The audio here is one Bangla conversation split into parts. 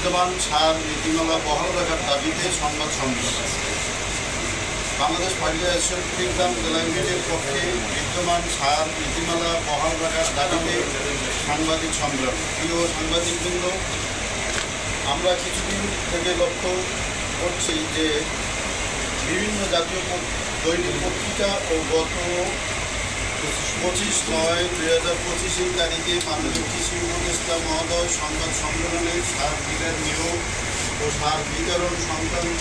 বিদ্যমান সার নীতিমালা বহাল রাখার দাবিতে সংবাদ সম্মেলন। বাংলাদেশ পার্টি অ্যাসোসিয়েশন জেলা ইউনিটের পক্ষে বিদ্যমান সার নীতিমালা বহাল রাখার দাবিতে সাংবাদিক সম্মেলন। প্রিয় সাংবাদিকবৃন্দ, আমরা কিছুদিন থেকে লক্ষ্য করছি যে বিভিন্ন জাতীয় দৈনিক পত্রিকা ও গত 25/9/2025 তারিখে মাননীয় কৃষি উপদেষ্টা মহোদয় সংবাদ সম্মেলনে সার বিলের নিয়োগ ও সার বিতরণ সংক্রান্ত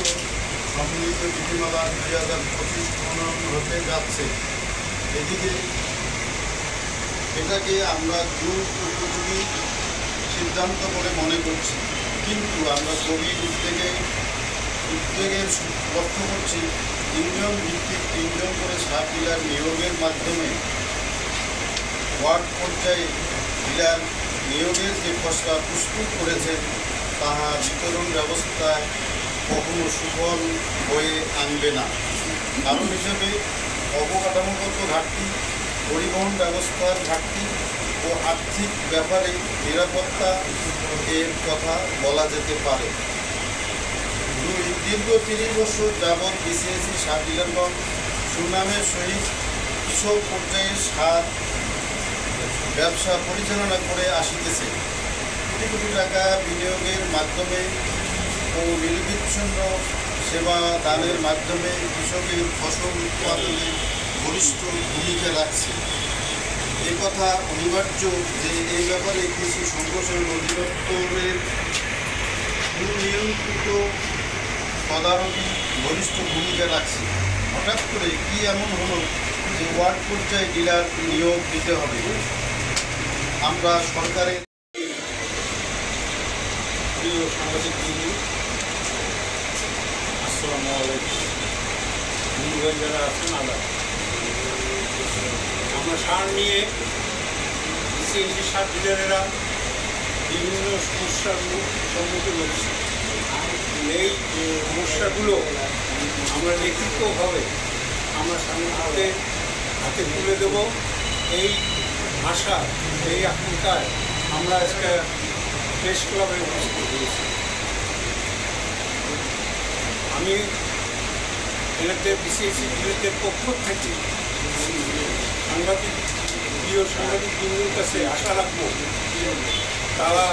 সম্মিলিত নীতিমালা 2025 প্রণয়ন হতে যাচ্ছে। এটাকে আমরা দ্রুত উপযোগী সিদ্ধান্ত বলে মনে করছি, কিন্তু আমরা গভীর উদ্বেগের লক্ষ্য করছি ইউনিয়ন ভিত্তিক 3 জন করে সার ডিলার নিয়োগের মাধ্যমে ওয়ার্ড পর্যায়ে ডিলার নিয়োগের যে খসড়া প্রস্তুত করেছেন তাহা বিতরণ ব্যবস্থায় কখনো সুফল হয়ে আনবে না। কারণ হিসেবে অবকাঠামোগত ঘাটতি, পরিবহন ব্যবস্থার ঘাটতি ও আর্থিক ব্যাপারে নিরাপত্তা এর কথা বলা যেতে পারে। দীর্ঘ 30 বছর যাবৎ বিসিএসি সার ডিলারগণ সুনামের সহিত কৃষক পর্যায়ে সার ব্যবসা পরিচালনা করে আসিতেছে। কোটি কোটি টাকা বিনিয়োগের মাধ্যমে ও নিরবিচ্ছিন্ন সেবা দানের মাধ্যমে কৃষকের ফসল উৎপাদনে বলিষ্ঠ ভূমিকা রাখছে। একথা অনিবার্য যে এই ব্যাপারে কৃষি সম্প্রসারণ অধিদপ্তরের সুনিয়ন্ত্রিত তদারকি বলিষ্ঠ ভূমিকা রাখছে। হঠাৎ করে কি এমন হলো যে ওয়ার্ড পর্যায়ে ডিলার নিয়োগ দিতে হবে? আমরা সরকারের প্রিয় সাংবাদিক বন্ধু, আসসালামু আলাইকুম। বন্ধুগণ যারা আছেন, আলাদা আমরা সার নিয়ে বিসিএসি সার ডিলারেরা বিভিন্ন সমস্যার সম্মুখীন হচ্ছি। এই সমস্যাগুলো আমরা লিখিতভাবে আমরা সাংবাদিকদের হাতে তুলে দেব। এই আশা, এই আকাঙ্ক্ষায় আমরা আজকে প্রেস ক্লাবে উপস্থিত হয়েছি। আমি এনাদের বিসিএসি ডিলারদের পক্ষ থেকে প্রিয় সাংবাদিক বন্ধুর কাছে আশা রাখব তারা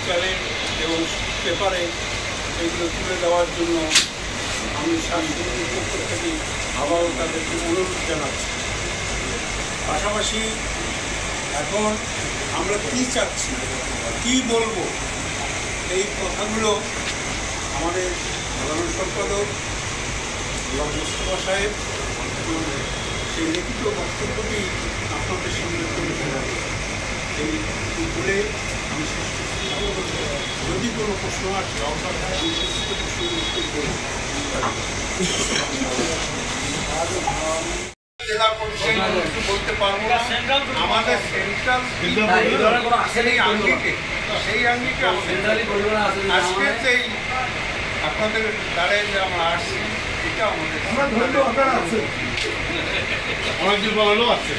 চ্যালেঞ্জ এবং পেপারে এগুলো তুলে দেওয়ার জন্য আমি সাংবাদিকের পক্ষ থেকে আবারও তাদেরকে অনুরোধ জানাচ্ছি। পাশাপাশি এখন আমরা কী চাচ্ছি, কী বলবো, এই কথাগুলো আমাদের সাধারণ সম্পাদক মোস্তফা সাহেব সেই লিখিত বক্তব্যটি আপনাদের সামনে তুলে ধরব। এই বলে আমি যদি কোনো প্রশ্ন আসে আমি উত্তর করব। জেলা পরিষদ বলতে পারবো না, আমাদের সেন্ট্রাল সেই আঙ্গিকে আজকে যেই আপনাদের দ্বারে যে আমরা আসছি এটা আমাদের অনেক দিন বলানো আছে।